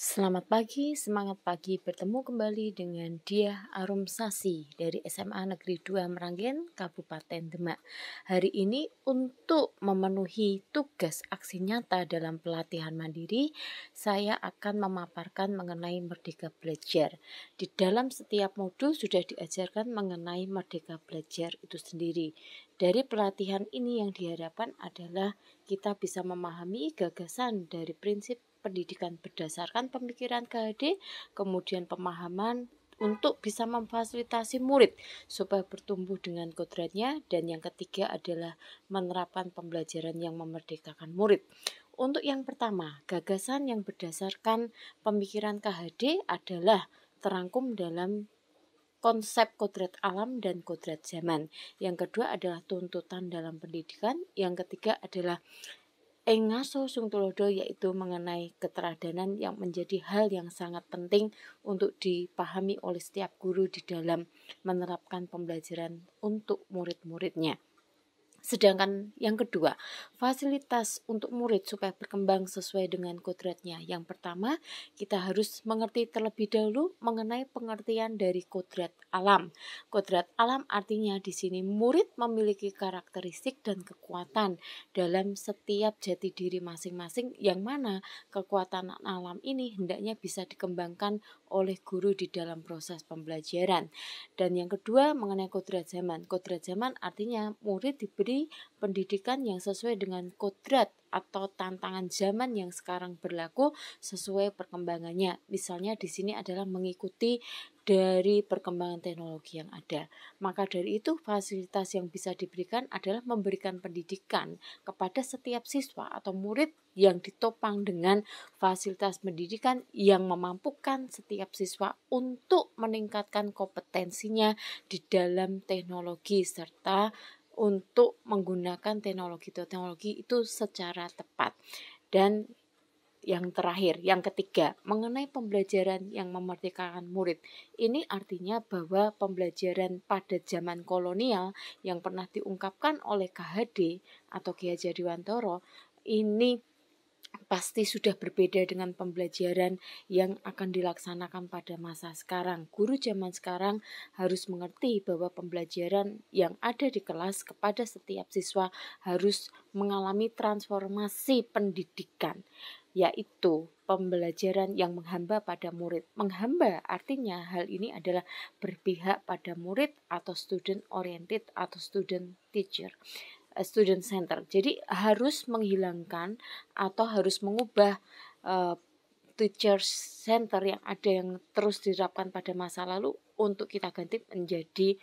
Selamat pagi, semangat pagi, bertemu kembali dengan Diah Arumsasi dari SMA Negeri 2 Meranggen, Kabupaten Demak. Hari ini untuk memenuhi tugas aksi nyata dalam pelatihan mandiri, saya akan memaparkan mengenai Merdeka Belajar. Di dalam setiap modul sudah diajarkan mengenai Merdeka Belajar itu sendiri. Dari pelatihan ini yang diharapkan adalah kita bisa memahami gagasan dari prinsip pendidikan berdasarkan pemikiran KHD, kemudian pemahaman untuk bisa memfasilitasi murid supaya bertumbuh dengan kodratnya, dan yang ketiga adalah menerapkan pembelajaran yang memerdekakan murid. Untuk yang pertama, gagasan yang berdasarkan pemikiran KHD adalah terangkum dalam konsep kodrat alam dan kodrat zaman. Yang kedua adalah tuntutan dalam pendidikan. Yang ketiga adalah Engaso Sung Tulodo, yaitu mengenai keteladanan yang menjadi hal yang sangat penting untuk dipahami oleh setiap guru di dalam menerapkan pembelajaran untuk murid-muridnya. Sedangkan yang kedua, fasilitas untuk murid supaya berkembang sesuai dengan kodratnya. Yang pertama, kita harus mengerti terlebih dahulu mengenai pengertian dari kodrat alam. Kodrat alam artinya di sini murid memiliki karakteristik dan kekuatan dalam setiap jati diri masing-masing, yang mana kekuatan alam ini hendaknya bisa dikembangkan oleh guru di dalam proses pembelajaran. Dan yang kedua mengenai kodrat zaman. Kodrat zaman artinya murid diberi pendidikan yang sesuai dengan kodrat atau tantangan zaman yang sekarang berlaku sesuai perkembangannya. Misalnya di sini adalah mengikuti dari perkembangan teknologi yang ada. Maka dari itu fasilitas yang bisa diberikan adalah memberikan pendidikan kepada setiap siswa atau murid yang ditopang dengan fasilitas pendidikan yang memampukan setiap siswa untuk meningkatkan kompetensinya di dalam teknologi serta untuk menggunakan teknologi itu secara tepat. Dan yang terakhir, yang ketiga, mengenai pembelajaran yang memerdekakan murid. Ini artinya bahwa pembelajaran pada zaman kolonial yang pernah diungkapkan oleh KHD atau Ki Hajar Dewantara ini pasti sudah berbeda dengan pembelajaran yang akan dilaksanakan pada masa sekarang. Guru zaman sekarang harus mengerti bahwa pembelajaran yang ada di kelas kepada setiap siswa harus mengalami transformasi pendidikan, yaitu pembelajaran yang menghamba pada murid. Menghamba artinya hal ini adalah berpihak pada murid atau student oriented atau student teacher. Student center. Jadi harus menghilangkan atau harus mengubah teacher center yang ada yang terus diterapkan pada masa lalu untuk kita ganti menjadi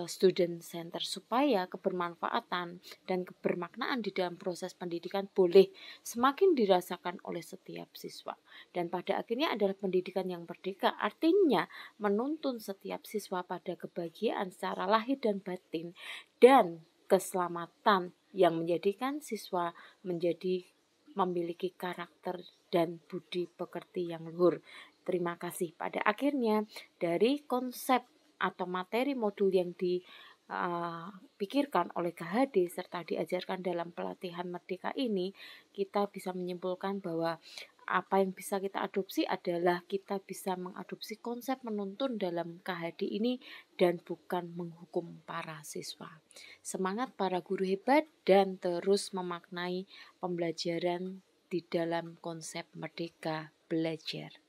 student center supaya kebermanfaatan dan kebermaknaan di dalam proses pendidikan boleh semakin dirasakan oleh setiap siswa. Dan pada akhirnya adalah pendidikan yang merdeka, artinya menuntun setiap siswa pada kebahagiaan secara lahir dan batin dan keselamatan yang menjadikan siswa menjadi memiliki karakter dan budi pekerti yang luhur. Terima kasih. Pada akhirnya dari konsep atau materi modul yang dipikirkan oleh KHD serta diajarkan dalam pelatihan Merdeka ini, kita bisa menyimpulkan bahwa apa yang bisa kita adopsi adalah kita bisa mengadopsi konsep menuntun dalam KHD ini dan bukan menghukum para siswa. Semangat para guru hebat dan terus memaknai pembelajaran di dalam konsep Merdeka Belajar.